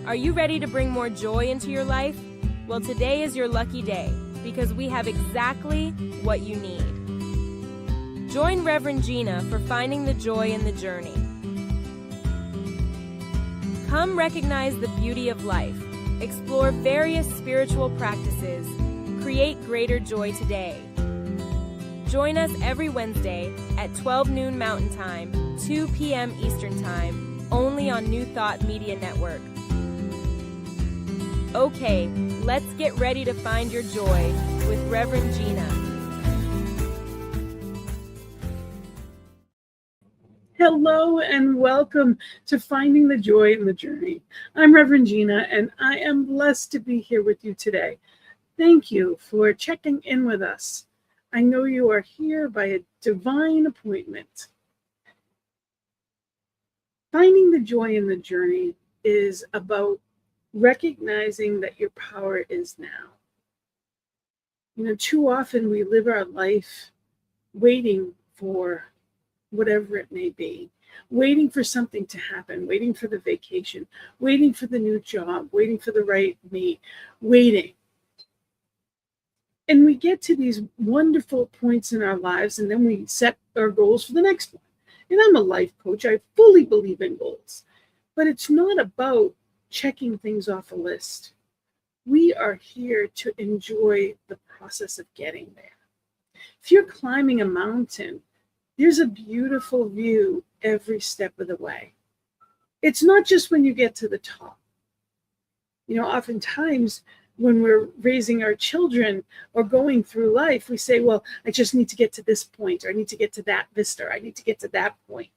Are you ready to bring more joy into your life? Well, today is your lucky day because we have exactly what you need. Join Rev Gina for Finding the Joy in the Journey. Come recognize the beauty of life, explore various spiritual practices, create greater joy today. Join us every Wednesday at 12 noon Mountain Time, 2 p.m. Eastern Time, only on New Thought Media Network. Okay, let's get ready to find your joy with Rev Gina. Hello and welcome to Finding the Joy in the Journey. I'm Rev Gina and I am blessed to be here with you today. Thank you for checking in with us. I know you are here by a divine appointment. Finding the joy in the journey is about recognizing that your power is now. Too often we live our life waiting for whatever it may be, waiting for something to happen, waiting for the vacation, waiting for the new job, waiting for the right mate, waiting. And we get to these wonderful points in our lives, and then we set our goals for the next one. And I'm a life coach. I fully believe in goals. But it's not about checking things off a list. We are here to enjoy the process of getting there. If you're climbing a mountain, there's a beautiful view every step of the way. It's not just when you get to the top. Oftentimes when we're raising our children or going through life, we say, well, I just need to get to this point, or I need to get to that vista, or I need to get to that point.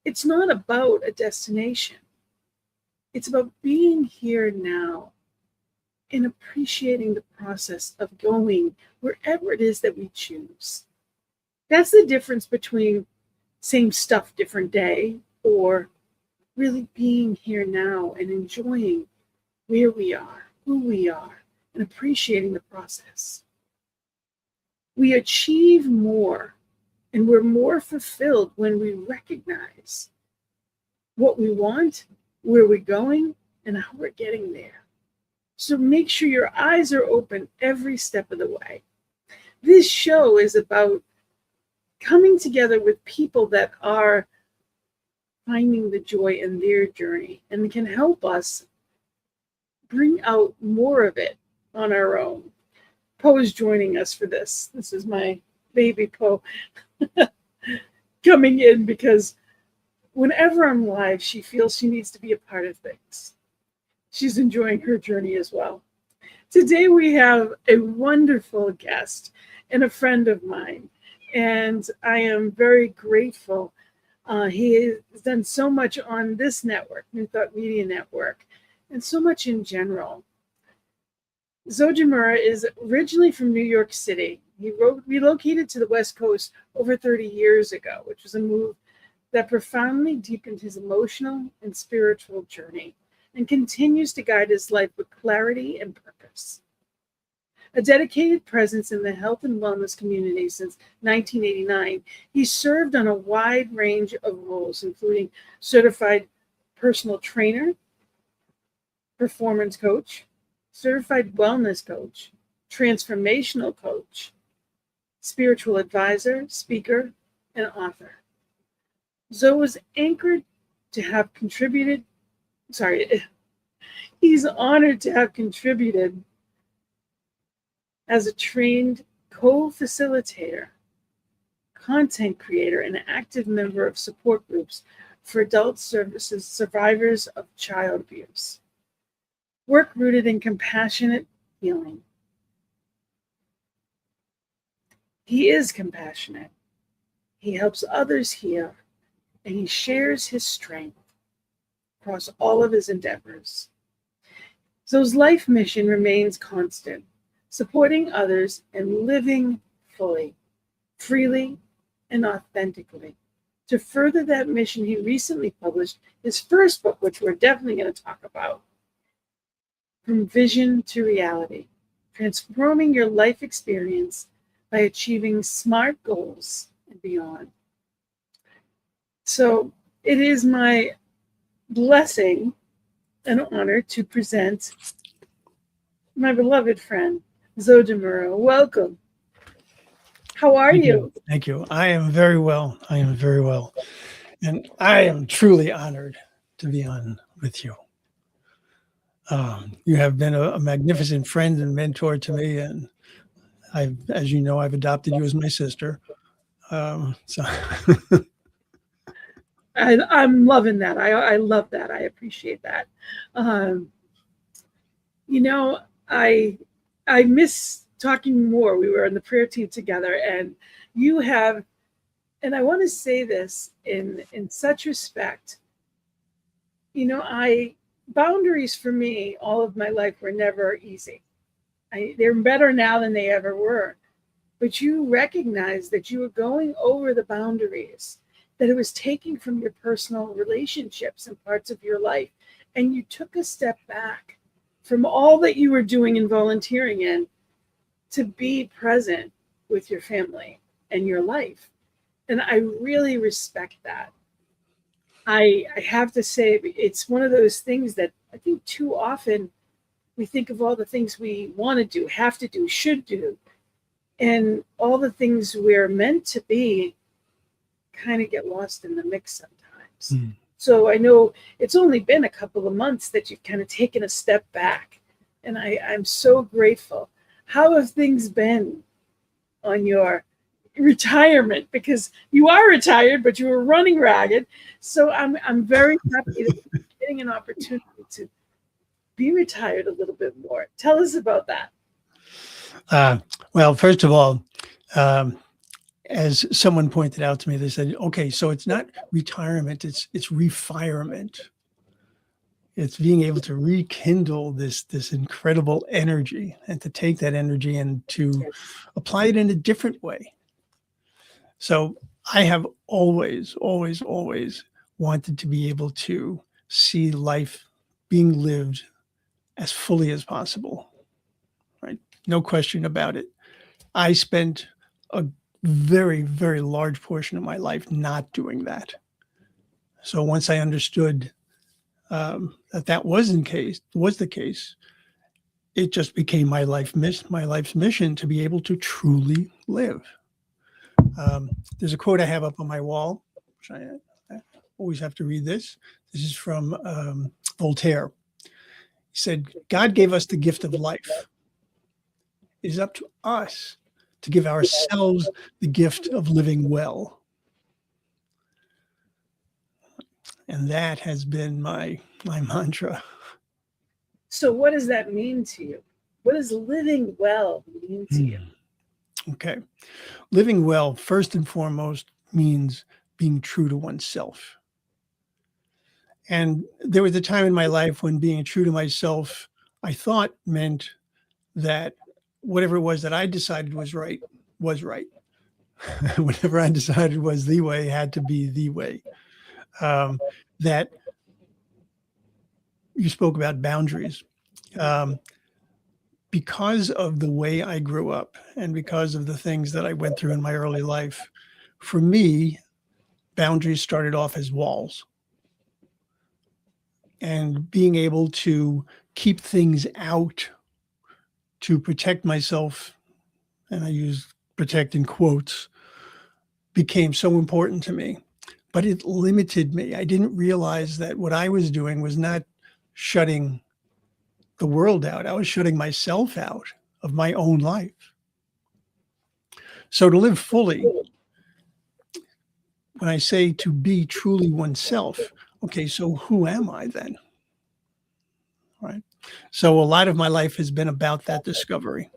It's not about a destination. It's about being here now and appreciating the process of going wherever it is that we choose. That's the difference between same stuff, different day, or really being here now and enjoying where we are, who we are, and appreciating the process. We achieve more and we're more fulfilled when we recognize what we want, where we're going, and how we're getting there. So make sure your eyes are open every step of the way. This show is about coming together with people that are finding the joy in their journey and can help us bring out more of it on our own. Poe is joining us for this. This is my baby Poe coming in because whenever I'm live, she feels she needs to be a part of things. She's enjoying her journey as well. Today we have a wonderful guest and a friend of mine. And I am very grateful. He has done so much on this network, New Thought Media Network, and so much in general. Zo De Muro is originally from New York City. He relocated to the West Coast over 30 years ago, which was a move that profoundly deepened his emotional and spiritual journey and continues to guide his life with clarity and purpose. A dedicated presence in the health and wellness community since 1989, he served on a wide range of roles, including certified personal trainer, performance coach, certified wellness coach, transformational coach, spiritual advisor, speaker, and author. Zo was he's honored to have contributed as a trained co-facilitator, content creator, and active member of support groups for adult services survivors of child abuse. Work rooted in compassionate healing. He is compassionate. He helps others heal, and he shares his strength across all of his endeavors. Zo's life mission remains constant, supporting others and living fully, freely, and authentically. To further that mission, he recently published his first book, which we're definitely going to talk about, From Vision to Reality, Transforming Your Life Experience by Achieving Smart Goals and Beyond. So it is my blessing an honor to present my beloved friend, Zo De Muro. Welcome. How are you? Thank you. I am very well. I am very well. And I am truly honored to be on with you. You have been a magnificent friend and mentor to me. And as you know, I've adopted you as my sister. So I'm loving that. I love that. I appreciate that. Um, you know, I I miss talking more. We were on the prayer team together, and you have, and I want to say this in such respect. I boundaries for me all of my life were never easy. They're better now than they ever were. But you recognize that you were going over the boundaries, that it was taking from your personal relationships and parts of your life. And you took a step back from all that you were doing and volunteering in to be present with your family and your life. And I really respect that. I have to say, it's one of those things that I think too often we think of all the things we want to do, have to do, should do, and all the things we're meant to be kind of get lost in the mix sometimes. So I know it's only been a couple of months that you've kind of taken a step back, and I'm so grateful. How have things been on your retirement? Because you are retired, but you were running ragged. So I'm very happy that you're getting an opportunity to be retired a little bit more. Tell us about that. Well, first of all, as someone pointed out to me, they said, okay, so it's not retirement, it's refirement. It's being able to rekindle this incredible energy and to take that energy and to apply it in a different way. So I have always, always, always wanted to be able to see life being lived as fully as possible, right? No question about it. I spent a very, very large portion of my life not doing that. So once I understood that was the case, it just became my life's mission to be able to truly live. There's a quote I have up on my wall, which I always have to read this. This is from Voltaire. He said, "God gave us the gift of life. It is up to us to give ourselves the gift of living well." And that has been my mantra. So what does that mean to you? What does living well mean to you? Okay. Living well, first and foremost, means being true to oneself. And there was a time in my life when being true to myself, I thought meant that whatever it was that I decided was right was right. Whatever I decided was the way had to be the way. That you spoke about boundaries. Because of the way I grew up and because of the things that I went through in my early life, for me, boundaries started off as walls. And being able to keep things out to protect myself, and I use protect in quotes, became so important to me. But it limited me. I didn't realize that what I was doing was not shutting the world out. I was shutting myself out of my own life. So to live fully, when I say to be truly oneself, okay, so who am I then? Right. So a lot of my life has been about that discovery.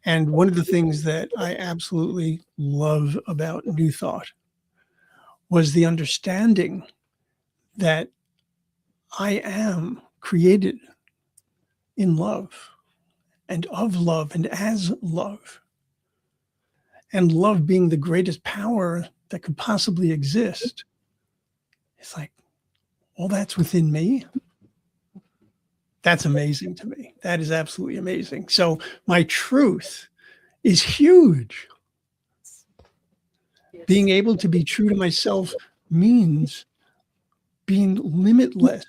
And one of the things that I absolutely love about New Thought was the understanding that I am created in love and of love and as love. And love being the greatest power that could possibly exist. It's like, well, that's within me. That's amazing to me. That is absolutely amazing. So my truth is huge. Yes. Being able to be true to myself means being limitless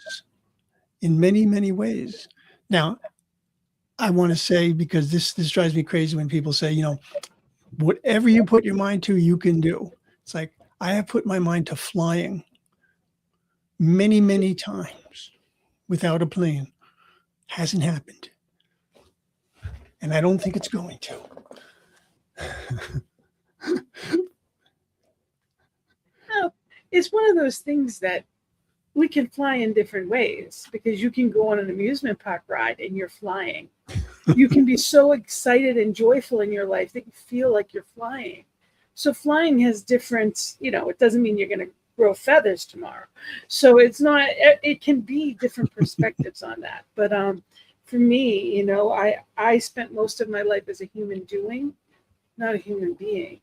in many, many ways. Now, I want to say, because this drives me crazy when people say, whatever you put your mind to, you can do. It's like, I have put my mind to flying many, many times without a plane. Hasn't happened. And I don't think it's going to. No, it's one of those things that we can fly in different ways, because you can go on an amusement park ride and you're flying. You can be so excited and joyful in your life that you feel like you're flying. So flying has different, it doesn't mean you're going to grow feathers tomorrow. So it can be different perspectives on that. But for me, I spent most of my life as a human doing, not a human being.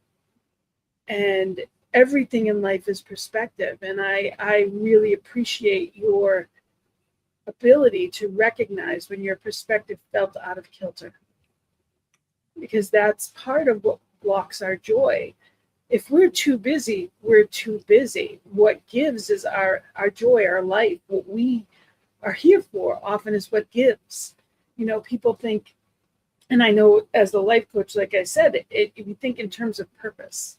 And everything in life is perspective. And I really appreciate your ability to recognize when your perspective felt out of kilter, because that's part of what blocks our joy. If we're too busy, we're too busy. What gives is our joy, our life. What we are here for often is what gives. People think, and I know as the life coach, like I said, you think in terms of purpose.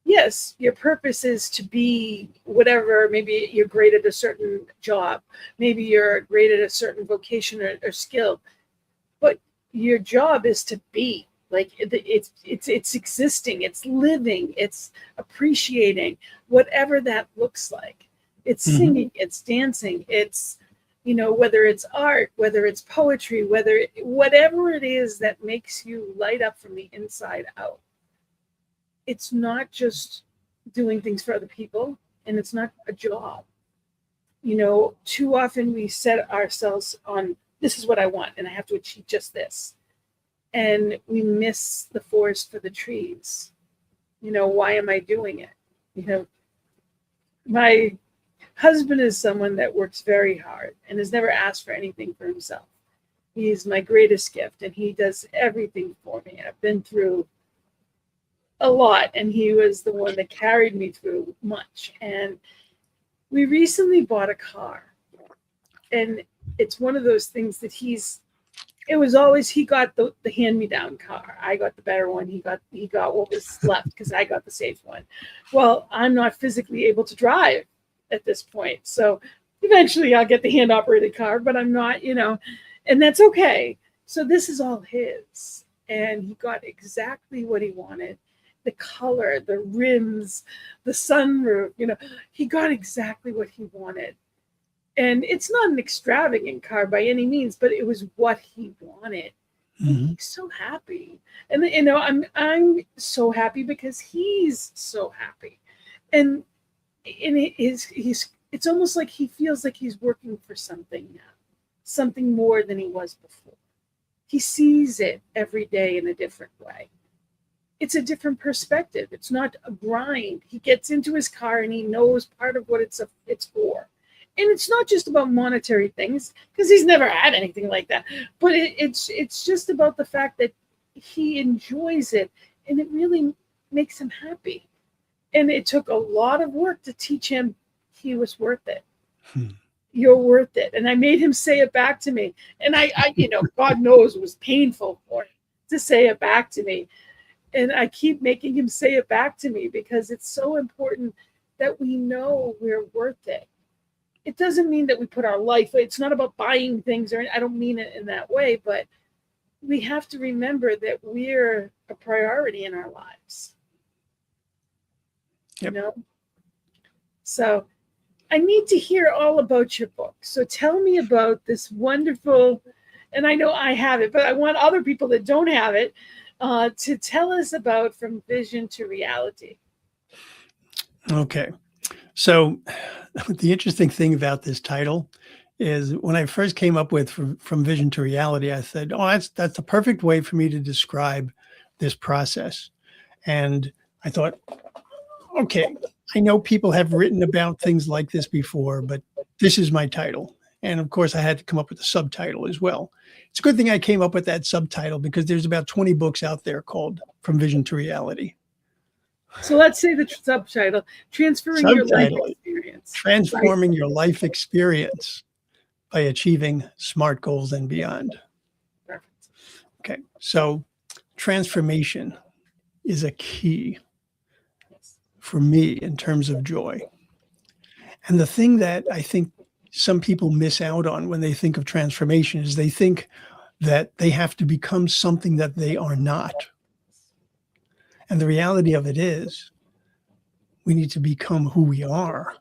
Yes, your purpose is to be whatever. Maybe you're great at a certain job. Maybe you're great at a certain vocation or skill. But your job is to be. Like it's existing, it's living, it's appreciating, whatever that looks like. It's singing, it's dancing, it's, whether it's art, whether it's poetry, whatever it is that makes you light up from the inside out. It's not just doing things for other people, and it's not a job. Too often we set ourselves on, this is what I want, and I have to achieve just this. And we miss the forest for the trees. Why am I doing it? My husband is someone that works very hard and has never asked for anything for himself. He's my greatest gift, and he does everything for me. I've been through a lot, and he was the one that carried me through much. And we recently bought a car, and it's one of those things that he got the hand-me-down car. I got the better one. He got what was left, because I got the safe one. Well, I'm not physically able to drive at this point. So eventually I'll get the hand-operated car, but I'm not, and that's okay. So this is all his. And he got exactly what he wanted. The color, the rims, the sunroof, he got exactly what he wanted. And it's not an extravagant car by any means, but it was what he wanted. Mm-hmm. He's so happy. And I'm so happy because he's so happy. And it's almost like he feels like he's working for something now, something more than he was before. He sees it every day in a different way. It's a different perspective. It's not a grind. He gets into his car and he knows part of what it's for. And it's not just about monetary things, because he's never had anything like that. But it's just about the fact that he enjoys it, and it really makes him happy. And it took a lot of work to teach him he was worth it. You're worth it. And I made him say it back to me. And I God knows it was painful for him to say it back to me. And I keep making him say it back to me, because it's so important that we know we're worth it. It doesn't mean that we put our life, it's not about buying things, or I don't mean it in that way, but we have to remember that we're a priority in our lives. Yep. So I need to hear all about your book. So tell me about this wonderful, and I know I have it, but I want other people that don't have it to tell us about From Vision to Reality. Okay. So the interesting thing about this title is, when I first came up with From Vision to Reality, I said, that's the perfect way for me to describe this process. And I thought, okay, I know people have written about things like this before, but this is my title. And of course, I had to come up with a subtitle as well. It's a good thing I came up with that subtitle, because there's about 20 books out there called From Vision to Reality. So let's say the subtitle, Transforming Your Life Experience. Transforming Your Life Experience. by achieving SMART goals and beyond. Perfect. Okay, so transformation is a key Yes. for me in terms of joy. And the thing that I think some people miss out on when they think of transformation is they think that they have to become something that they are not. And the reality of it is, we need to become who we are.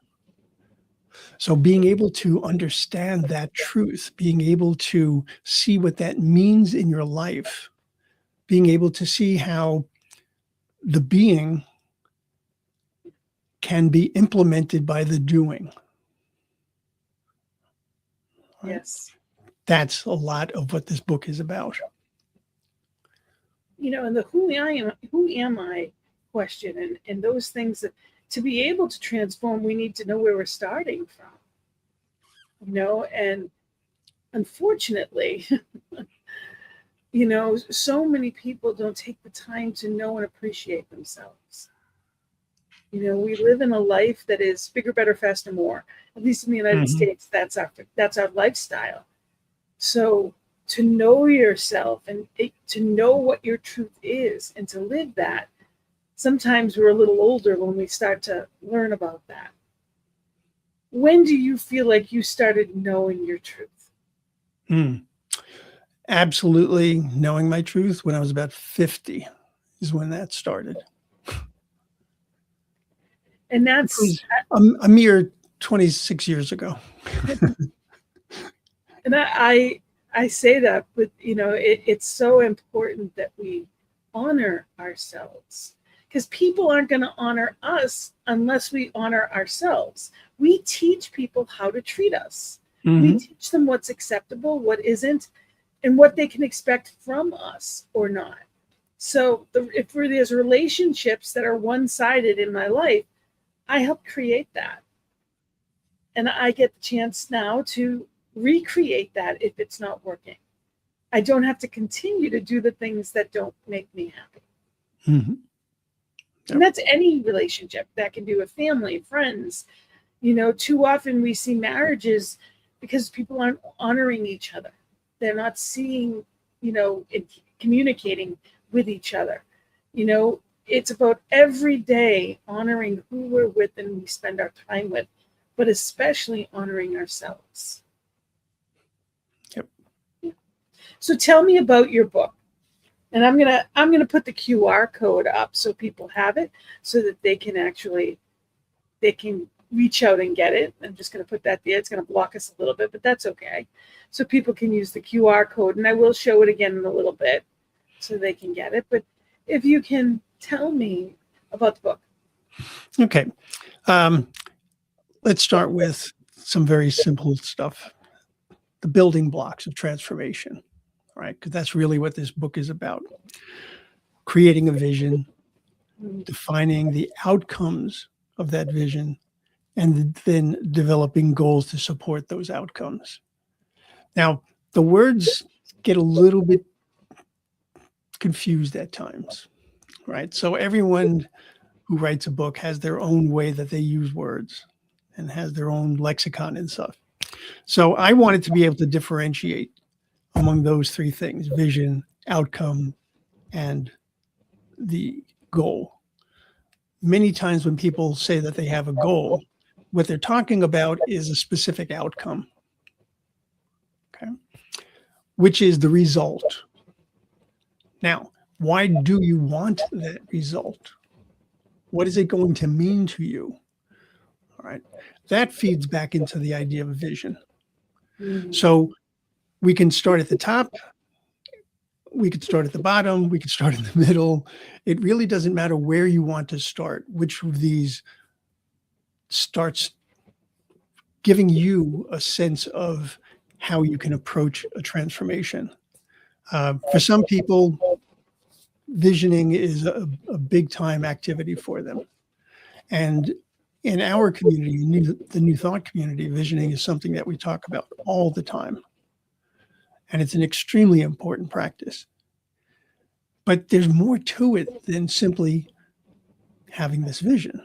So being able to understand that truth, being able to see what that means in your life, being able to see how the being can be implemented by the doing. Right? Yes. That's a lot of what this book is about. You know, and the who am I question and those things that to be able to transform, we need to know where we're starting from. You know, and unfortunately, you know, so many people don't take the time to know and appreciate themselves. You know, we live in a life that is bigger, better, faster, more. At least in the United States, that's our lifestyle. So to know yourself and to know what your truth is and to live that, sometimes we're a little older when we start to learn about that. When do you feel like you started knowing your truth? Absolutely knowing my truth when I was about 50 is when that started. And that's a mere 26 years ago. and I say that, but you know, it's so important that we honor ourselves because people aren't going to honor us unless we honor ourselves. We teach people how to treat us. We teach them what's acceptable, what isn't, and what they can expect from us or not. So if there's relationships that are one-sided in my life, I help create that. And I get the chance now to recreate that if it's not working. I don't have to continue to do the things that don't make me happy. Yep. And that's any relationship. That can be with family, friends. You know, too often we see marriages because people aren't honoring each other. They're not seeing, you know, communicating with each other. You know, it's about every day honoring who we're with and we spend our time with, but especially honoring ourselves. Yep. So tell me about your book. And I'm gonna put the QR code up so people have it so that they can reach out and get it. I'm just gonna put that there. It's gonna block us a little bit, but that's okay. So people can use the QR code, and I will show it again in a little bit so they can get it. But if you can tell me about the book. Okay. Let's start with some very simple stuff. The building blocks of transformation, right? Because that's really what this book is about. Creating a vision, defining the outcomes of that vision, and then developing goals to support those outcomes. Now, the words get a little bit confused at times, right? So everyone who writes a book has their own way that they use words and has their own lexicon and stuff. So I wanted to be able to differentiate among those three things: vision, outcome, and the goal. Many times when people say that they have a goal, what they're talking about is a specific outcome, okay, which is the result. Now, why do you want that result? What is it going to mean to you? All right. That feeds back into the idea of vision. So we can start at the top, we could start at the bottom, we could start in the middle. It really doesn't matter where you want to start, which of these starts giving you a sense of how you can approach a transformation. For some people, visioning is a big time activity for them. And in our community, the New Thought community, visioning is something that we talk about all the time. And it's an extremely important practice. But there's more to it than simply having this vision.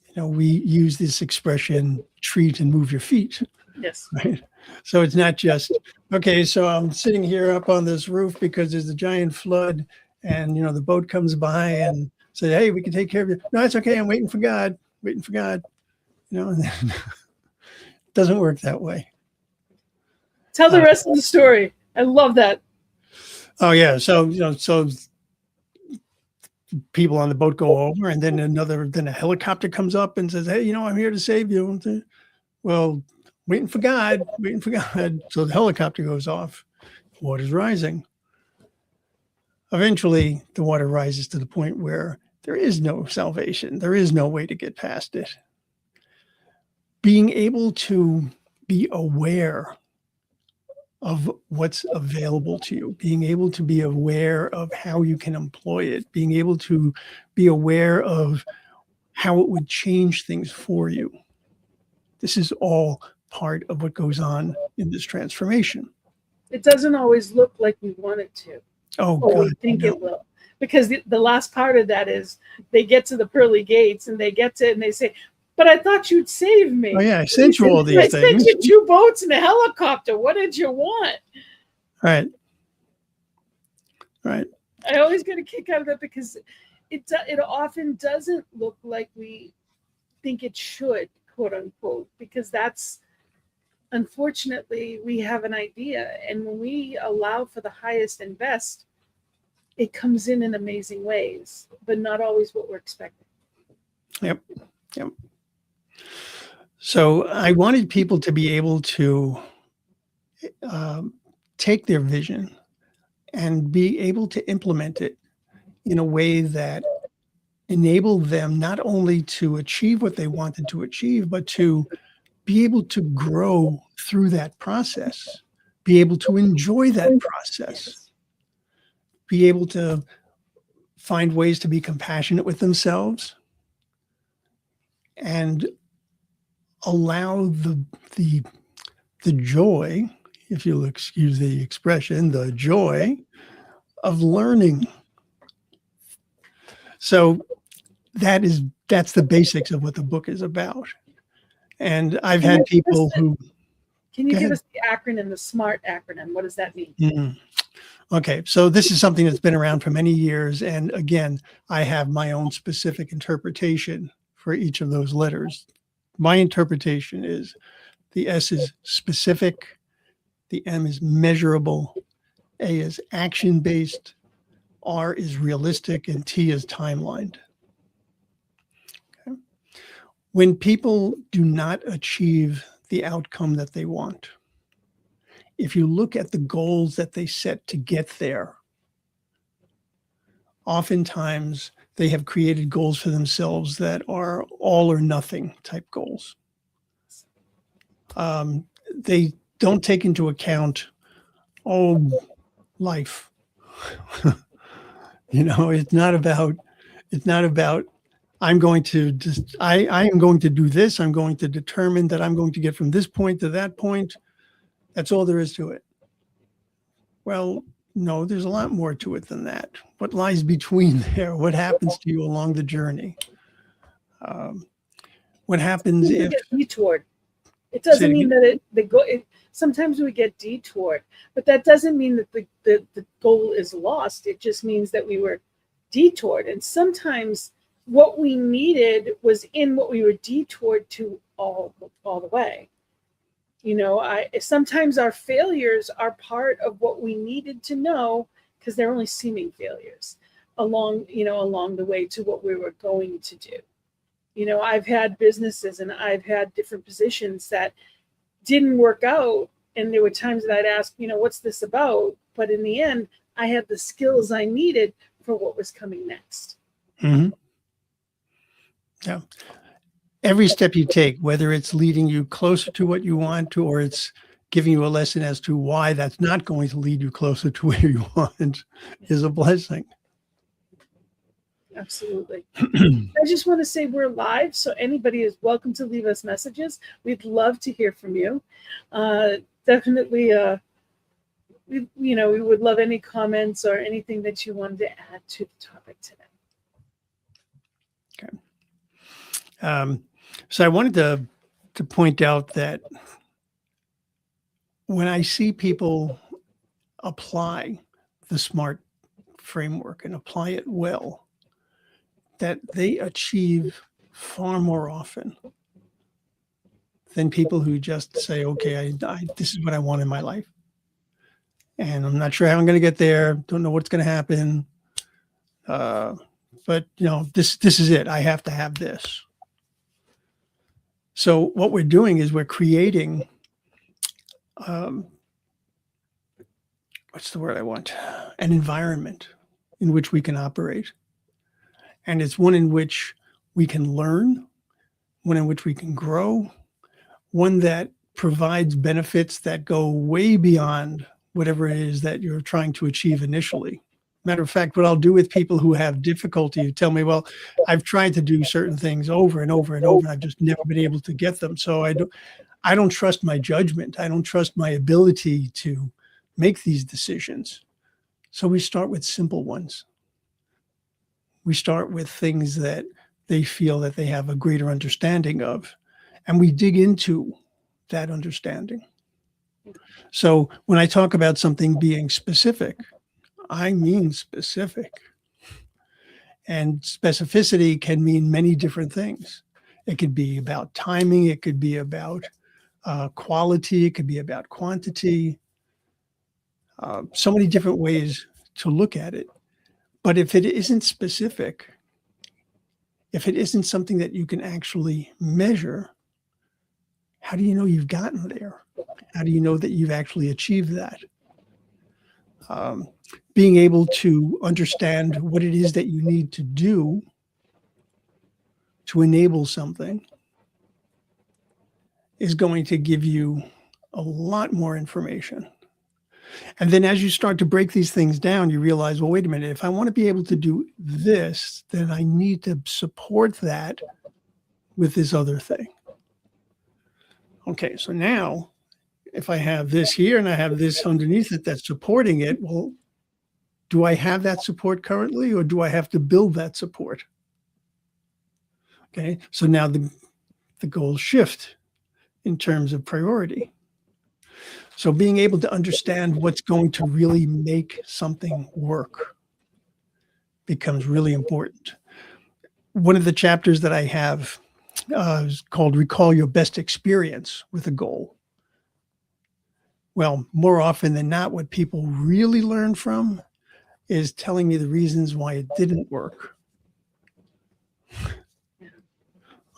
You know, we use this expression, treat and move your feet. Yes. right? So it's not just, okay, so I'm sitting here up on this roof because there's a giant flood and, the boat comes by and say, hey, we can take care of you. No, it's okay. I'm waiting for God, waiting for God. And then it doesn't work that way. Tell the rest of the story. I love that. Oh yeah. So people on the boat go over and then a helicopter comes up and says, hey, I'm here to save you. Well, waiting for God. So the helicopter goes off. Water's rising. Eventually, the water rises to the point where there is no salvation. There is no way to get past it. Being able to be aware of what's available to you, being able to be aware of how you can employ it, being able to be aware of how it would change things for you. This is all part of what goes on in this transformation. It doesn't always look like we want it to. Oh, or God, we think no. it will. Because the last part of that is they get to the pearly gates and they get to it and they say, but I thought you'd save me. Oh, yeah, I sent you all these things. I sent you 2 boats and a helicopter. What did you want? Right. I always get a kick out of that because it often doesn't look like we think it should, quote unquote, because that's, unfortunately, we have an idea. And when we allow for the highest and best, it comes in amazing ways, but not always what we're expecting. Yep. So I wanted people to be able to take their vision and be able to implement it in a way that enabled them not only to achieve what they wanted to achieve, but to be able to grow through that process, be able to enjoy that process, be able to find ways to be compassionate with themselves and allow the joy, if you'll excuse the expression, the joy of learning. So that's the basics of what the book is about. And I've had people who... Can you give us the acronym, the SMART acronym? What does that mean? Okay, so this is something that's been around for many years. And again, I have my own specific interpretation for each of those letters. My interpretation is the S is specific, the M is measurable, A is action-based, R is realistic, and T is timelined. Okay. When people do not achieve the outcome that they want, if you look at the goals that they set to get there, oftentimes they have created goals for themselves that are all or nothing type goals. They don't take into account, life. It's not about I'm going to I am going to do this. I'm going to determine that I'm going to get from this point to that point. That's all there is to it. Well, no, there's a lot more to it than that. What lies between there? What happens to you along the journey? What happens if get detoured? It doesn't mean that sometimes we get detoured, but that doesn't mean that the goal is lost. It just means that we were detoured. And sometimes what we needed was in what we were detoured to all the way. Sometimes our failures are part of what we needed to know because they're only seeming failures along the way to what we were going to do. I've had businesses and I've had different positions that didn't work out. And there were times that I'd ask, what's this about? But in the end, I had the skills I needed for what was coming next. Mm-hmm. Yeah. Every step you take, whether it's leading you closer to what you want to, or it's giving you a lesson as to why that's not going to lead you closer to where you want, is a blessing. Absolutely. I just want to say we're live, so anybody is welcome to leave us messages. We'd love to hear from you. Definitely, we would love any comments or anything that you wanted to add to the topic today. Okay. So I wanted to point out that when I see people apply the SMART framework and apply it well, that they achieve far more often than people who just say, okay, this is what I want in my life. And I'm not sure how I'm going to get there. Don't know what's going to happen. But this is it. I have to have this. So what we're doing is we're creating, what's the word I want? An environment in which we can operate. And it's one in which we can learn, one in which we can grow, one that provides benefits that go way beyond whatever it is that you're trying to achieve initially. Matter of fact, what I'll do with people who have difficulty, who tell me, well, I've tried to do certain things over and over and over, and I've just never been able to get them. So I don't trust my judgment. I don't trust my ability to make these decisions. So we start with simple ones. We start with things that they feel that they have a greater understanding of, and we dig into that understanding. So when I talk about something being specific, I mean specific. And specificity can mean many different things. It could be about timing. It could be about quality. It could be about quantity. So many different ways to look at it. But if it isn't specific, if it isn't something that you can actually measure, how do you know you've gotten there? How do you know that you've actually achieved that? Being able to understand what it is that you need to do to enable something is going to give you a lot more information. And then as you start to break these things down, you realize, well, wait a minute, if I want to be able to do this, then I need to support that with this other thing. Okay, so now if I have this here and I have this underneath it that's supporting it, well, do I have that support currently, or do I have to build that support? Okay, so now the goals shift in terms of priority. So being able to understand what's going to really make something work becomes really important. One of the chapters that I have is called Recall Your Best Experience with a Goal. Well, more often than not, what people really learn from is telling me the reasons why it didn't work.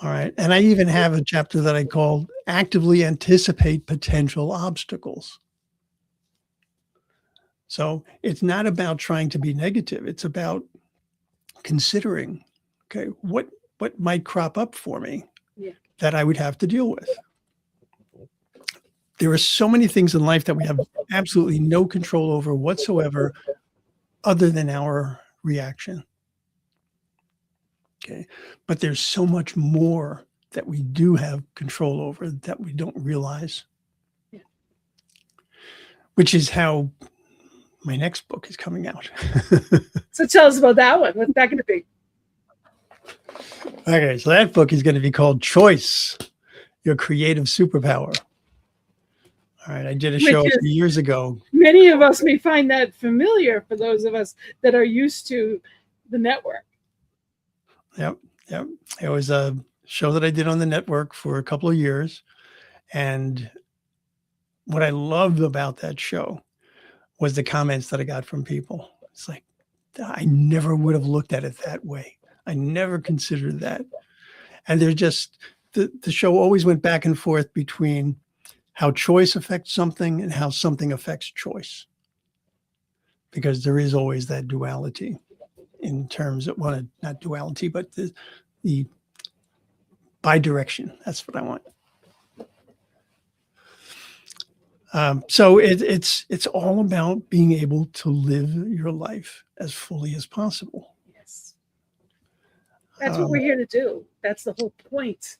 All right. And I even have a chapter that I call Actively Anticipate Potential Obstacles. So it's not about trying to be negative. It's about considering, okay, what might crop up for me that I would have to deal with. There are so many things in life that we have absolutely no control over whatsoever other than our reaction. Okay. But there's so much more that we do have control over that we don't realize. Yeah. Which is how my next book is coming out. So tell us about that one. What's that going to be? Okay, so that book is going to be called Choice, Your Creative Superpower. All right, I did a show a few years ago. Many of us may find that familiar for those of us that are used to the network. Yep. It was a show that I did on the network for a couple of years. And what I loved about that show was the comments that I got from people. It's like, I never would have looked at it that way. I never considered that. And there's just, the show always went back and forth between how choice affects something and how something affects choice. Because there is always that duality in terms of, well, not duality, but the bi-direction. That's what I want. So it's all about being able to live your life as fully as possible. Yes. That's what we're here to do. That's the whole point.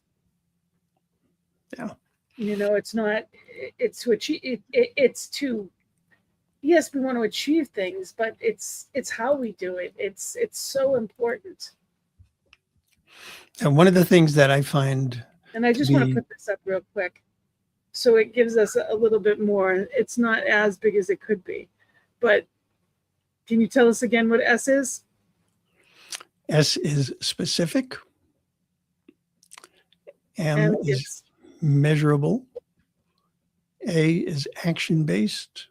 Yeah. It's to achieve, it's to, yes, we want to achieve things, but it's how we do it. It's so important. And one of the things that I find, and I just want to put this up real quick So it gives us a little bit more. It's not as big as it could be. But can you tell us again what S is? S is specific. M And is it's measurable. A is action-based.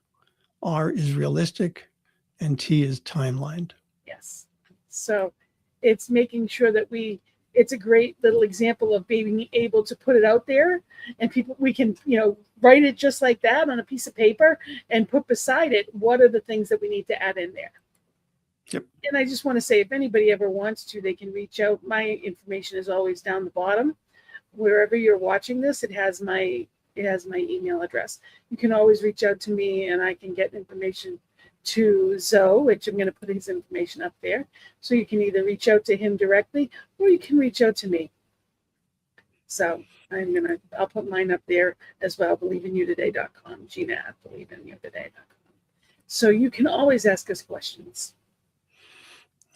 R is realistic. And T is timelined. yes. So it's making sure that it's a great little example of being able to put it out there, and we can, write it just like that on a piece of paper and put beside it what are the things that we need to add in there. Yep. And I just want to say, if anybody ever wants to, they can reach out. My information is always down the bottom. Wherever you're watching this, it has my email address. You can always reach out to me, and I can get information to Zo, which I'm going to put his information up there. So you can either reach out to him directly, or you can reach out to me. So I'll put mine up there as well, believeInYouToday.com, Gina at believeInYouToday.com. So you can always ask us questions.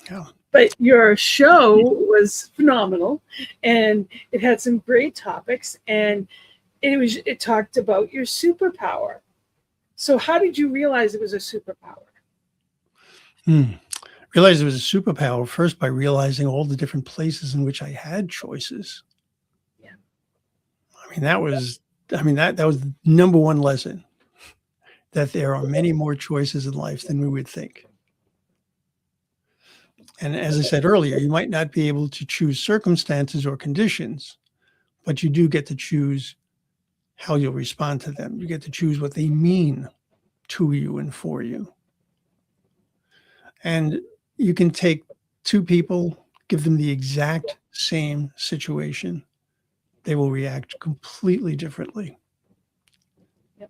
Yeah. But your show was phenomenal, and it had some great topics, and it talked about your superpower. So how did you realize it was a superpower? Realized it was a superpower first by realizing all the different places in which I had choices. Yeah. I mean, that was the number one lesson, that there are many more choices in life than we would think. And as I said earlier, you might not be able to choose circumstances or conditions, but you do get to choose how you'll respond to them. You get to choose what they mean to you and for you. And you can take two people, give them the exact same situation. They will react completely differently. Yep.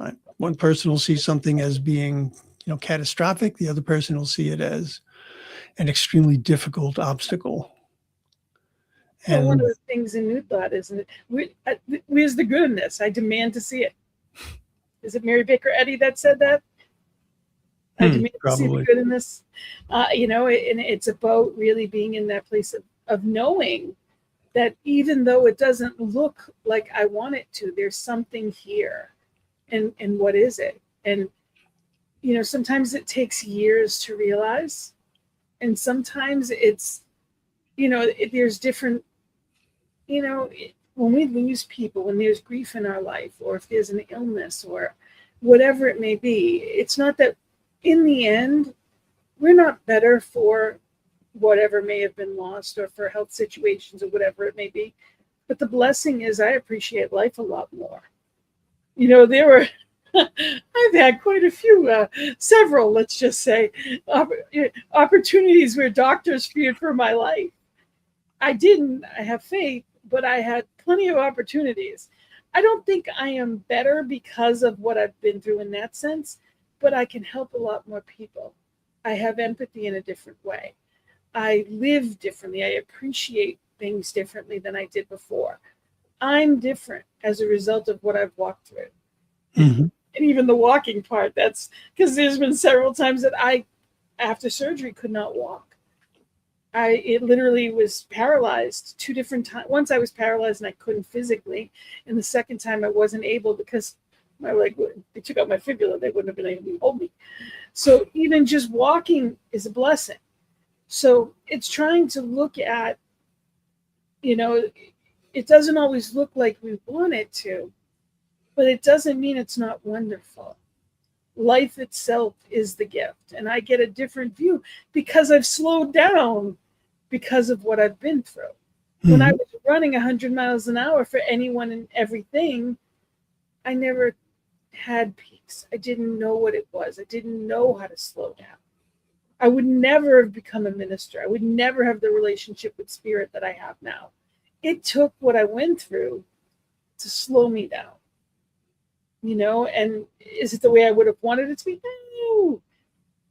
Right. One person will see something as being, catastrophic. The other person will see it as an extremely difficult obstacle. Well, And one of the things in New Thought, isn't it? Where's the good in this? I demand to see it. Is it Mary Baker Eddy that said that? I demand to see the good in this. And it's about really being in that place of knowing that even though it doesn't look like I want it to, there's something here. And what is it? And, sometimes it takes years to realize. And sometimes it's, there's different, when we lose people, when there's grief in our life, or if there's an illness or whatever it may be, it's not that in the end, we're not better for whatever may have been lost or for health situations or whatever it may be. But the blessing is I appreciate life a lot more. I've had quite a few, several, let's just say, opportunities where doctors feared for my life. I have faith, but I had plenty of opportunities. I don't think I am better because of what I've been through in that sense, but I can help a lot more people. I have empathy in a different way. I live differently. I appreciate things differently than I did before. I'm different as a result of what I've walked through. Mm-hmm. And even the walking part, that's because there's been several times that I, after surgery, could not walk. It literally was paralyzed 2 different times. Once I was paralyzed and I couldn't physically, and the second time I wasn't able because my leg, they took out my fibula, they wouldn't have been able to hold me. So even just walking is a blessing. So it's trying to look at, it doesn't always look like we want it to, but it doesn't mean it's not wonderful. Life itself is the gift, and I get a different view because I've slowed down because of what I've been through. Mm-hmm. When I was running 100 miles an hour for anyone and everything, I never had peace. I didn't know what it was. I didn't know how to slow down. I would never have become a minister. I would never have the relationship with spirit that I have now. It took what I went through to slow me down. And is it the way I would have wanted it to be? No.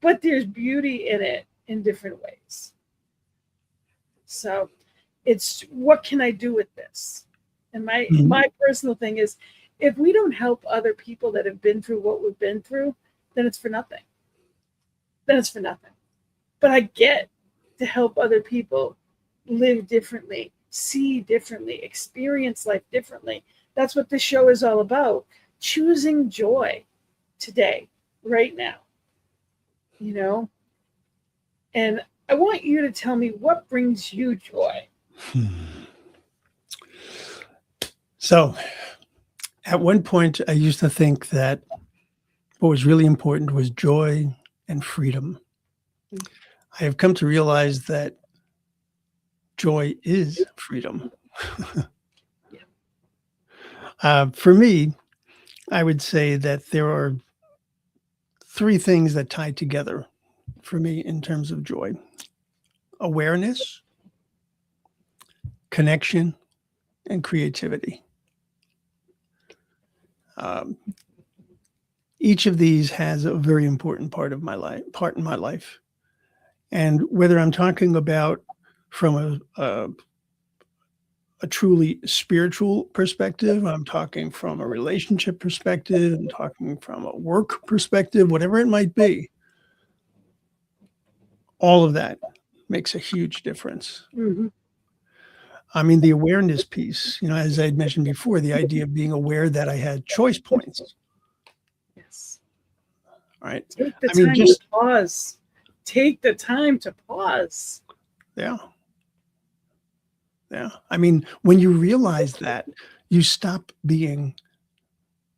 But there's beauty in it in different ways. So it's, what can I do with this? And my personal thing is, if we don't help other people that have been through what we've been through, then it's for nothing. But I get to help other people live differently, see differently, experience life differently, That's what this show is all about. Choosing joy today, right now, you know? And I want you to tell me what brings you joy. So at one point, I used to think that what was really important was joy and freedom. I have come to realize that joy is freedom. For me, I would say that there are three things that tie together for me in terms of joy: awareness, connection, and creativity. Um, each of these has a very important part in my life. And whether I'm talking about from a truly spiritual perspective, I'm talking from a relationship perspective, I'm talking from a work perspective, whatever it might be, all of that makes a huge difference. Mm-hmm. I mean, the awareness piece, as I had mentioned before, the idea of being aware that I had choice points, Yes. right? Take the I mean, time to pause. Take the time to pause. Yeah. Yeah. I mean, when you realize that, you stop being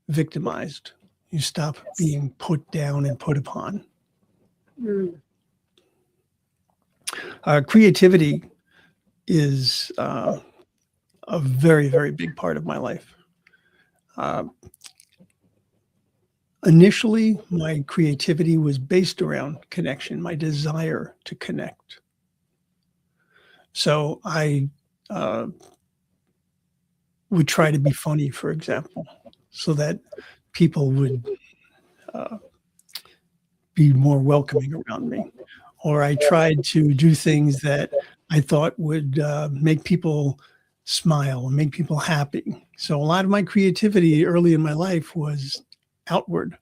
victimized. You stop being put down and put upon. Mm. Creativity is a very, very big part of my life. Initially, my creativity was based around connection, my desire to connect. So I would try to be funny, for example, so that people would be more welcoming around me. Or I tried to do things that I thought would make people smile and make people happy. So a lot of my creativity early in my life was outward,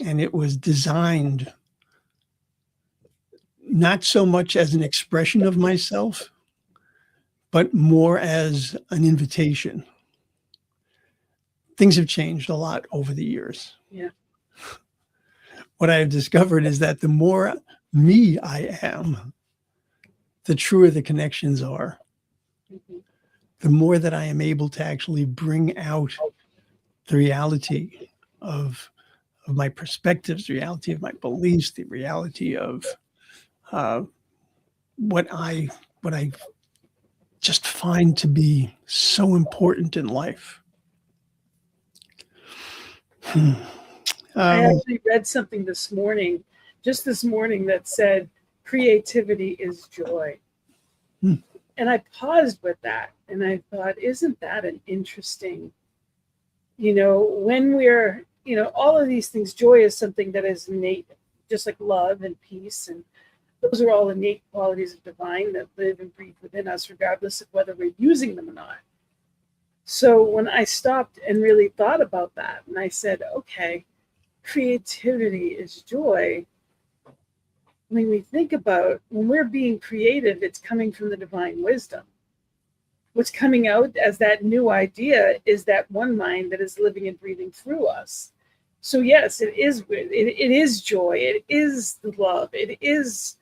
and it was designed not so much as an expression of myself, but more as an invitation. Things have changed a lot over the years. Yeah. What I have discovered is that the more me I am, the truer the connections are. Mm-hmm. The more that I am able to actually bring out the reality of my perspectives, the reality of my beliefs, the reality of what I just find to be so important in life. I actually read something just this morning, that said creativity is joy. And I paused with that and I thought, isn't that an interesting, when we're, all of these things, joy is something that is innate, just like love and peace. And those are all innate qualities of divine that live and breathe within us, regardless of whether we're using them or not. So when I stopped and really thought about that, and I said, okay, creativity is joy. When we think about when we're being creative, it's coming from the divine wisdom. What's coming out as that new idea is that one mind that is living and breathing through us. So yes, it is joy. It is the love. It is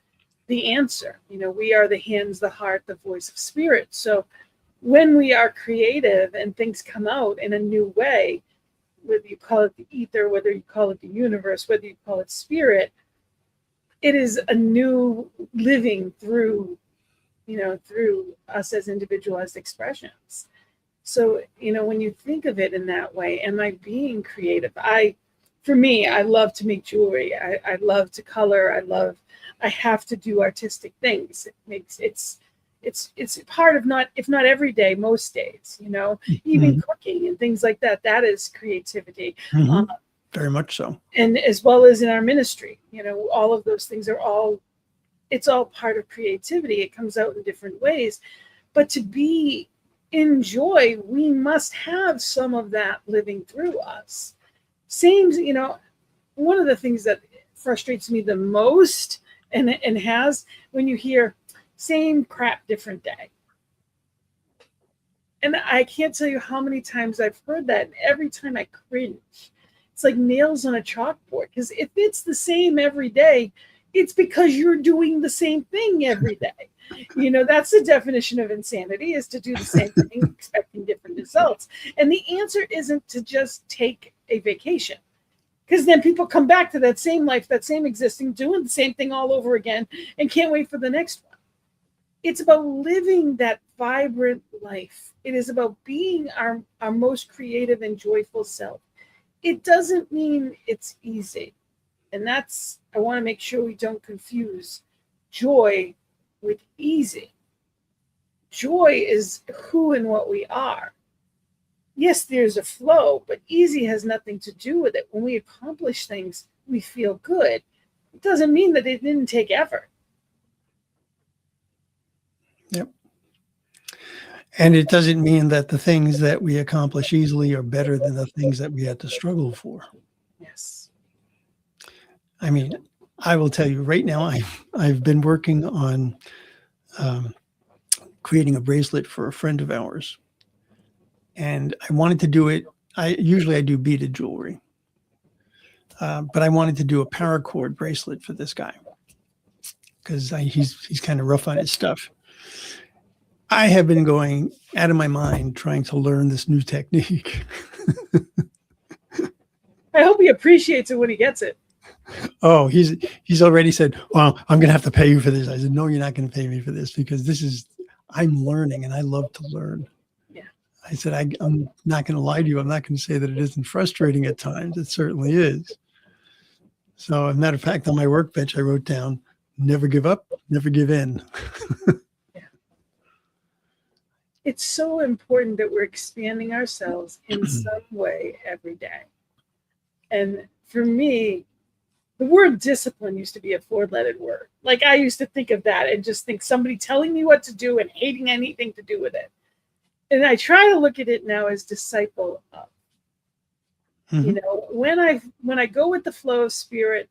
the answer. We are the hands, the heart, the voice of spirit. So when we are creative and things come out in a new way, whether you call it the ether, whether you call it the universe, whether you call it spirit, it is a new living through us as individualized expressions. So, when you think of it in that way, am I being creative? For me, I love to make jewelry. I love to color. I have to do artistic things. It's part of, not, if not every day, most days, even cooking and things like that. That is creativity. Mm-hmm. Very much so. And as well as in our ministry, all of those things it's all part of creativity. It comes out in different ways. But to be in joy, we must have some of that living through us. Seems, one of the things that frustrates me the most and has, when you hear same crap, different day. And I can't tell you how many times I've heard that. And every time I cringe. It's like nails on a chalkboard. Because if it's the same every day, it's because you're doing the same thing every day. That's the definition of insanity, is to do the same thing, expecting different results. And the answer isn't to just take a vacation. Because then people come back to that same life, that same existing, doing the same thing all over again, and can't wait for the next one. It's about living that vibrant life. It is about being our most creative and joyful self. It doesn't mean it's easy. And I want to make sure we don't confuse joy with easy. Joy is who and what we are. Yes, there's a flow, but easy has nothing to do with it. When we accomplish things, we feel good. It doesn't mean that it didn't take effort. Yep. And it doesn't mean that the things that we accomplish easily are better than the things that we had to struggle for. Yes. I mean, I will tell you right now, I've been working on creating a bracelet for a friend of ours. And I wanted to do it. Usually I do beaded jewelry. But I wanted to do a paracord bracelet for this guy because he's kind of rough on his stuff. I have been going out of my mind trying to learn this new technique. I hope he appreciates it when he gets it. Oh, he's already said, well, I'm going to have to pay you for this. I said, no, you're not going to pay me for this because I'm learning and I love to learn. Yeah. I said, I'm not going to lie to you. I'm not going to say that it isn't frustrating at times. It certainly is. So as a matter of fact, on my workbench, I wrote down, never give up, never give in. It's so important that we're expanding ourselves in some way every day. And for me, the word discipline used to be a 4-lettered word. Like I used to think of that and just think somebody telling me what to do and hating anything to do with it. And I try to look at it now as disciple of. Mm-hmm. When I go with the flow of spirit,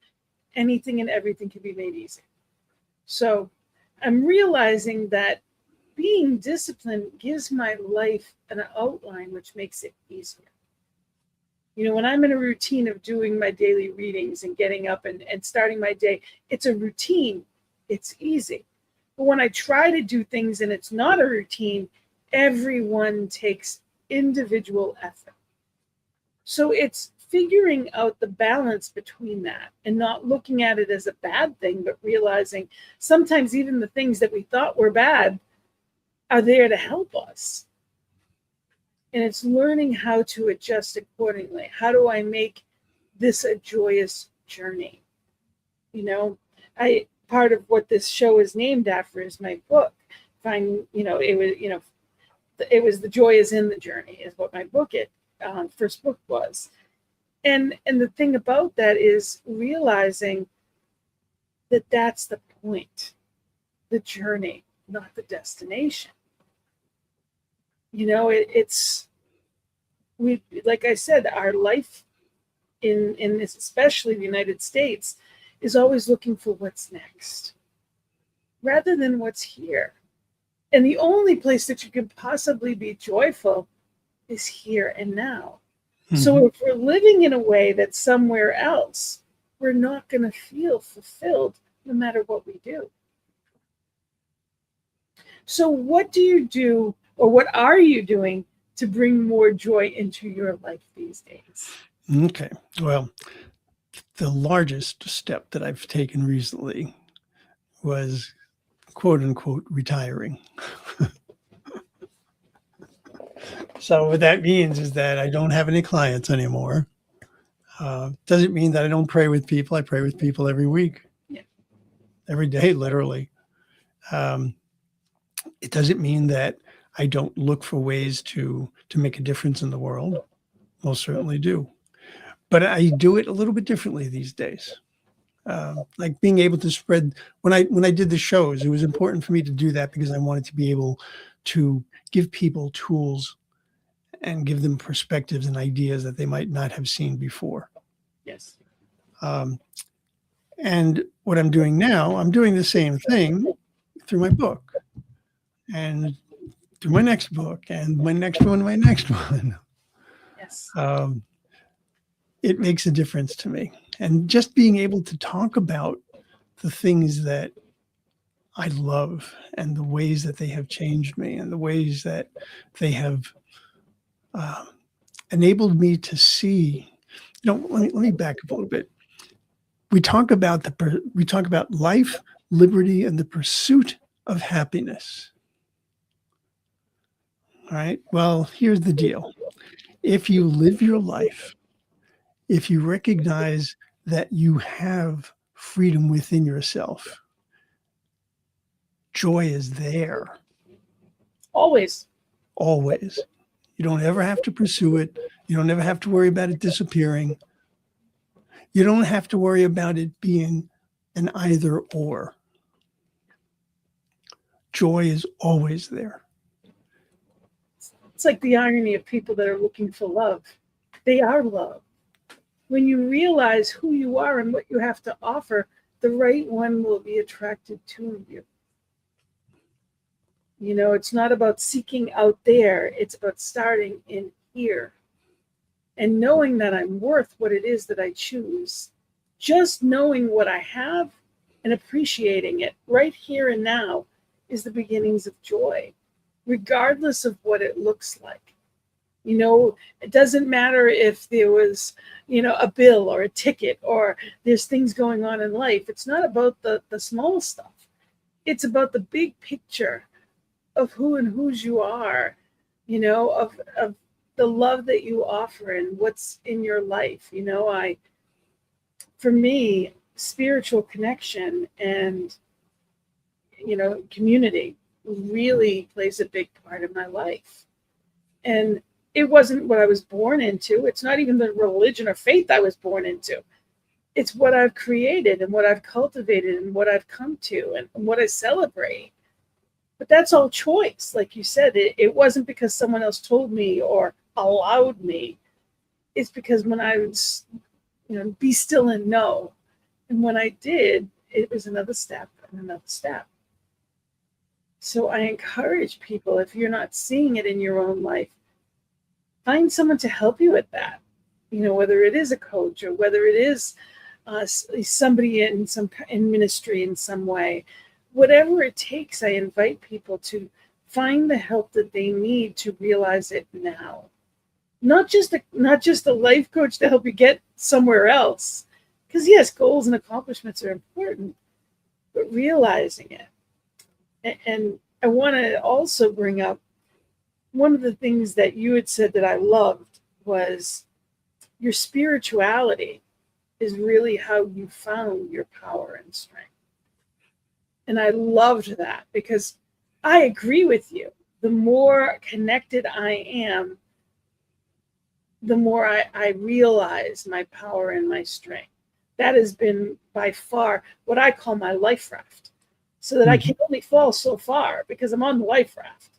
anything and everything can be made easy. So I'm realizing that being disciplined gives my life an outline, which makes it easier. When I'm in a routine of doing my daily readings and getting up and starting my day, it's a routine. It's easy. But when I try to do things and it's not a routine, everyone takes individual effort. So it's figuring out the balance between that and not looking at it as a bad thing, but realizing sometimes even the things that we thought were bad are there to help us. And it's learning how to adjust accordingly. How do I make this a joyous journey? Part of what this show is named after is my book. It was The Joy is in the Journey is what my book first book was. And the thing about that is realizing that that's the point, the journey, not the destination. Like I said, our life in this, especially the United States, is always looking for what's next rather than what's here. And the only place that you can possibly be joyful is here and now. Mm-hmm. So if we're living in a way that's somewhere else, we're not going to feel fulfilled no matter what we do. So what do you do, or what are you doing to bring more joy into your life these days? Okay. Well, the largest step that I've taken recently was, quote unquote, retiring. So what that means is that I don't have any clients anymore. Doesn't mean that I don't pray with people. I pray with people every week, every day, literally. It doesn't mean that I don't look for ways to make a difference in the world. Most certainly do. But I do it a little bit differently these days. Like being able to spread, when I did the shows, it was important for me to do that because I wanted to be able to give people tools and give them perspectives and ideas that they might not have seen before. Yes. And what I'm doing now, I'm doing the same thing through my book. And to my next book and my next one. Yes. It makes a difference to me. And just being able to talk about the things that I love and the ways that they have changed me and the ways that they have enabled me to see. Let me back up a little bit. We talk about life, liberty, and the pursuit of happiness. All right. Well, here's the deal. If you live your life, if you recognize that you have freedom within yourself, joy is there Always. always. You don't ever have to pursue it. You don't ever have to worry about it disappearing. You don't have to worry about it being an either or. Joy is always there. It's like the irony of people that are looking for love. They are love. When you realize who you are and what you have to offer, the right one will be attracted to you. You know, it's not about seeking out there. It's about starting in here and knowing that I'm worth what it is that I choose. Just knowing what I have and appreciating it right here and now is the beginnings of joy, regardless of what it looks like. You know, it doesn't matter if there was, a bill or a ticket or there's things going on in life. It's not about the small stuff. It's about the big picture of who and whose you are, of the love that you offer and what's in your life. For me, spiritual connection and, community really plays a big part of my life. And it wasn't what I was born into. It's not even the religion or faith I was born into. It's what I've created and what I've cultivated and what I've come to and what I celebrate. But that's all choice. Like you said, it wasn't because someone else told me or allowed me. It's because when I was, be still and know. And when I did, it was another step and another step. So I encourage people, if you're not seeing it in your own life, find someone to help you with that. Whether it is a coach or whether it is somebody in ministry in some way. Whatever it takes, I invite people to find the help that they need to realize it now. Not just a life coach to help you get somewhere else. Because yes, goals and accomplishments are important, but realizing it. And I want to also bring up one of the things that you had said that I loved was your spirituality is really how you found your power and strength. And I loved that because I agree with you. The more connected I am, the more I realize my power and my strength. That has been by far what I call my life raft, so that I can only fall so far because I'm on the life raft.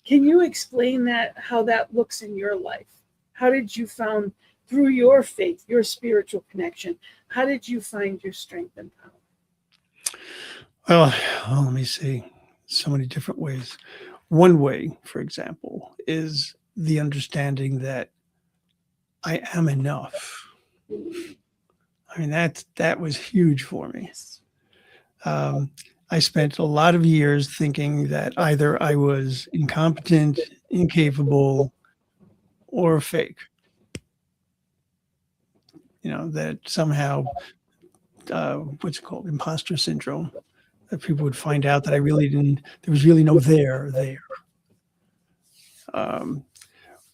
Can you explain how that looks in your life? How did you found, through your faith, your spiritual connection, how did you find your strength and power? Well, let me see. So many different ways. One way, for example, is the understanding that I am enough. I mean, that was huge for me. Yes. I spent a lot of years thinking that either I was incompetent, incapable, or fake. That somehow, what's it called, imposter syndrome, that people would find out that I really didn't, there was really no there.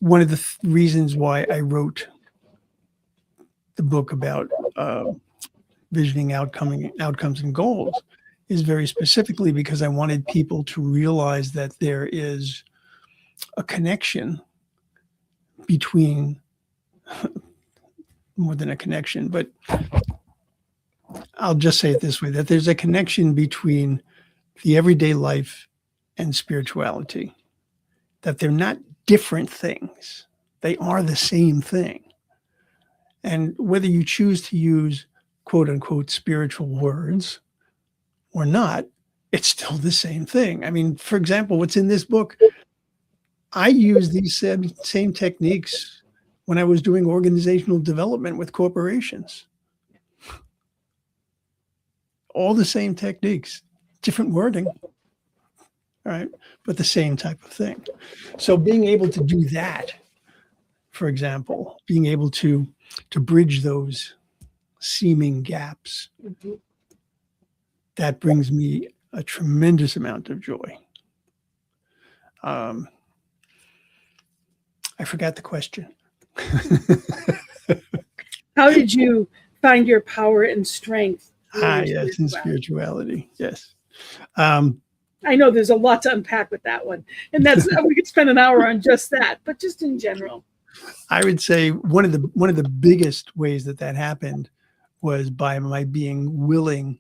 One of the reasons why I wrote the book about visioning outcomes and goals is very specifically because I wanted people to realize that there is a connection between, more than a connection, but I'll just say it this way, that there's a connection between the everyday life and spirituality, that they're not different things. They are the same thing. And whether you choose to use quote unquote spiritual words or not, it's still the same thing. I mean, for example, what's in this book, I use these same techniques when I was doing organizational development with corporations. All the same techniques, different wording, all right, but the same type of thing. So being able to do that, for example, being able to bridge those seeming gaps, that brings me a tremendous amount of joy. I forgot the question. How did you find your power and strength? Yes, in spirituality. Yes. I know there's a lot to unpack with that one, and we could spend an hour on just that, but just in general. I would say one of the biggest ways that happened was by my being willing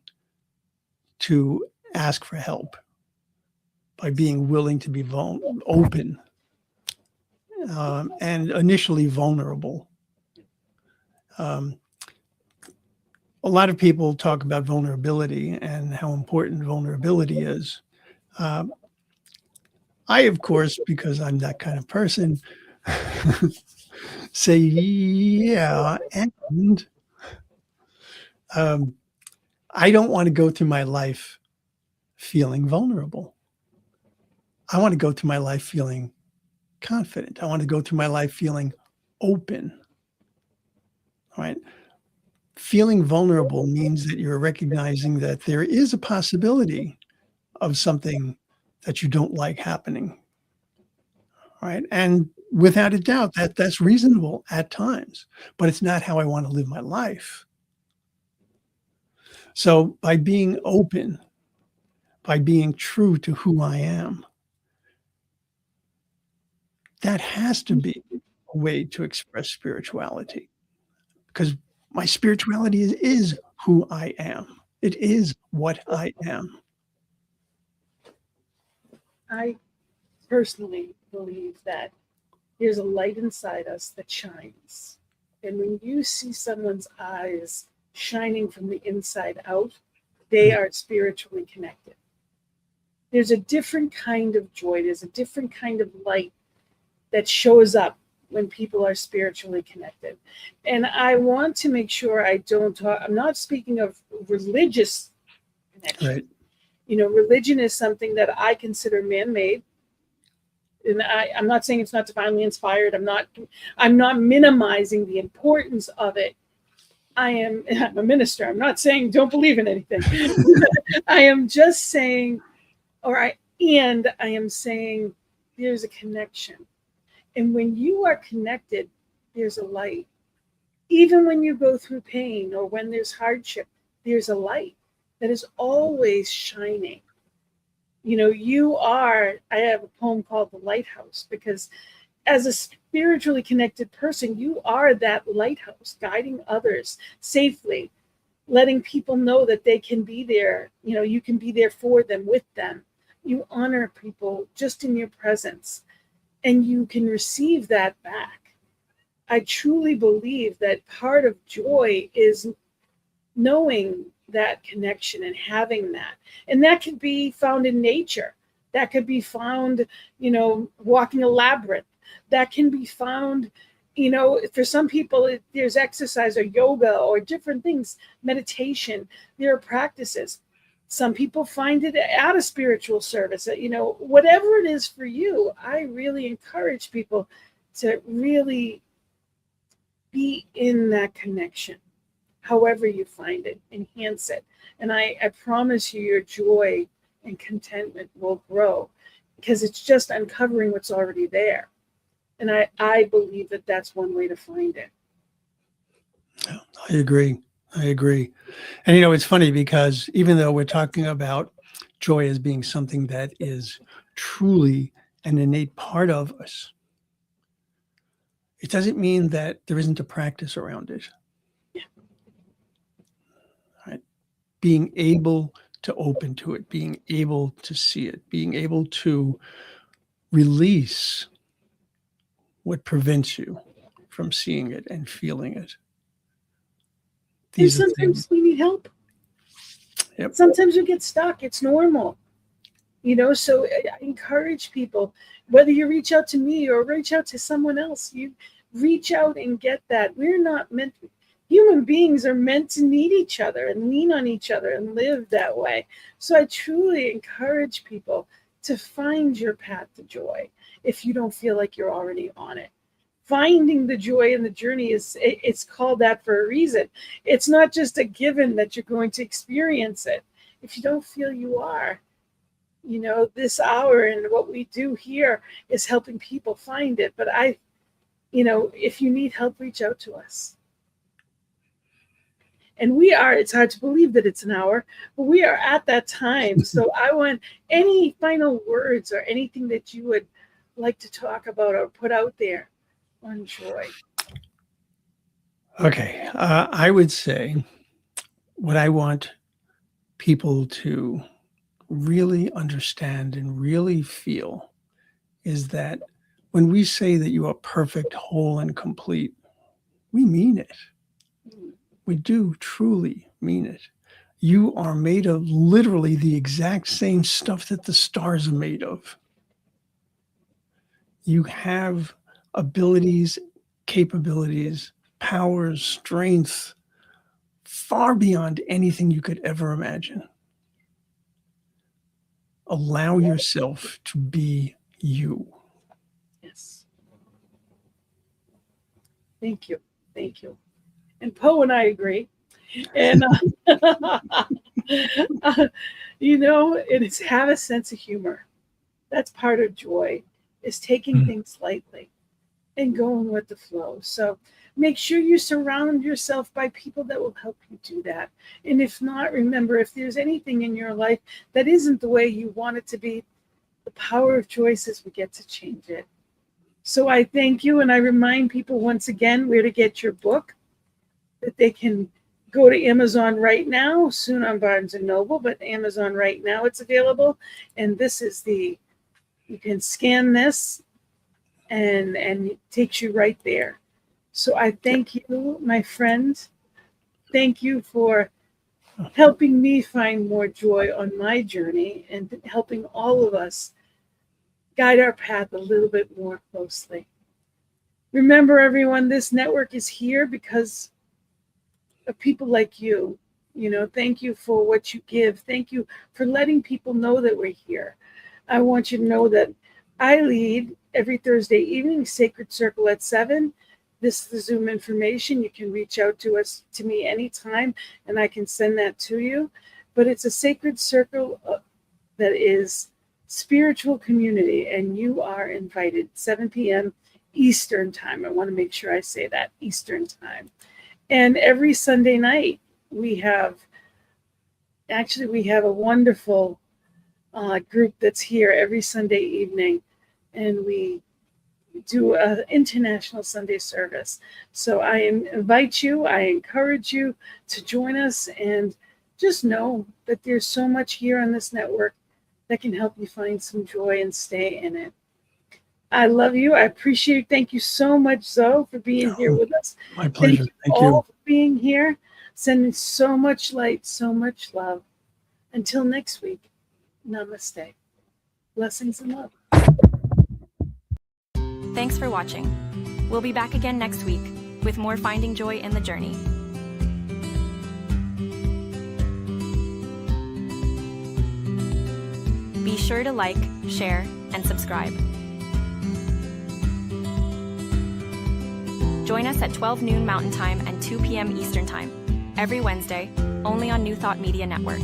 to ask for help, by being willing to be open, and initially vulnerable. A lot of people talk about vulnerability and how important vulnerability is. I, of course, because I'm that kind of person, say, yeah, and I don't want to go through my life feeling vulnerable. I want to go through my life feeling confident. I want to go through my life feeling open. All right. Feeling vulnerable means that you're recognizing that there is a possibility of something that you don't like happening. All right. And without a doubt, that's reasonable at times, but it's not how I want to live my life. So by being open, by being true to who I am, that has to be a way to express spirituality, because my spirituality is who I am. It is what I am. I personally believe that there's a light inside us that shines. And when you see someone's eyes shining from the inside out, they are spiritually connected. There's a different kind of joy. There's a different kind of light that shows up when people are spiritually connected. And I want to make sure I'm not speaking of religious connection. Right. Religion is something that I consider man-made. And I'm not saying it's not divinely inspired. I'm not minimizing the importance of it. I'm a minister. I'm not saying don't believe in anything. I am just saying, I am saying there's a connection. And when you are connected, there's a light. Even when you go through pain or when there's hardship, there's a light that is always shining. I have a poem called The Lighthouse, because as a spiritually connected person, you are that lighthouse, guiding others safely, letting people know that they can be there. You can be there for them, with them. You honor people just in your presence, and you can receive that back. I truly believe that part of joy is knowing that connection and having that. And that could be found in nature. That could be found, walking a labyrinth. That can be found, for some people, there's exercise or yoga or different things, meditation. There are practices. Some people find it at a spiritual service. Whatever it is for you, I really encourage people to really be in that connection. However you find it, enhance it. And I promise you, your joy and contentment will grow, because it's just uncovering what's already there. And I believe that that's one way to find it. I agree. And it's funny, because even though we're talking about joy as being something that is truly an innate part of us, it doesn't mean that there isn't a practice around it. Yeah. Right? Being able to open to it, being able to see it, being able to release what prevents you from seeing it and feeling it. And sometimes we need help. Yep. Sometimes you get stuck. It's normal. So I encourage people, whether you reach out to me or reach out to someone else, you reach out and get that. Human beings are meant to need each other and lean on each other and live that way. So I truly encourage people to find your path to joy if you don't feel like you're already on it. Finding the joy in the journey it's called that for a reason. It's not just a given that you're going to experience it. If you don't feel you are, this hour and what we do here is helping people find it. But if you need help, reach out to us. And it's hard to believe that it's an hour, but we are at that time. So I want any final words or anything that you would like to talk about or put out there on joy. Okay. I would say what I want people to really understand and really feel is that when we say that you are perfect, whole, and complete, we mean it. We do truly mean it. You are made of literally the exact same stuff that the stars are made of. You have abilities, capabilities, powers, strength, far beyond anything you could ever imagine. Allow yourself to be you. Yes. Thank you. Thank you. And Poe and I agree. And, it is have a sense of humor. That's part of joy, is taking things lightly and going with the flow. So make sure you surround yourself by people that will help you do that. And if not, remember, if there's anything in your life that isn't the way you want it to be, the power of choice is we get to change it. So I thank you. And I remind people once again where to get your book, that they can go to Amazon right now, soon on Barnes & Noble, but Amazon right now it's available. And this is you can scan this and it takes you right there. So I thank you, my friend. Thank you for helping me find more joy on my journey and helping all of us guide our path a little bit more closely. Remember, everyone, this network is here because of people like you. Thank you for what you give. Thank you for letting people know that we're here. I want you to know that I lead every Thursday evening, Sacred Circle at 7. This is the Zoom information. You can reach out to me anytime, and I can send that to you. But it's a sacred circle that is spiritual community, and you are invited. 7 p.m. Eastern time. I want to make sure I say that, Eastern time. And every Sunday night, we have a wonderful group that's here every Sunday evening, and we do an international Sunday service. So I invite you, I encourage you to join us, and just know that there's so much here on this network that can help you find some joy and stay in it. I love you. I appreciate it. Thank you so much, Zo, for being here with us. My pleasure. Thank you all for being here. Sending so much light, so much love. Until next week, namaste. Blessings and love. Thanks for watching. We'll be back again next week with more Finding Joy in the Journey. Be sure to like, share, and subscribe. Join us at 12 noon Mountain Time and 2 p.m. Eastern Time, every Wednesday, only on New Thought Media Network.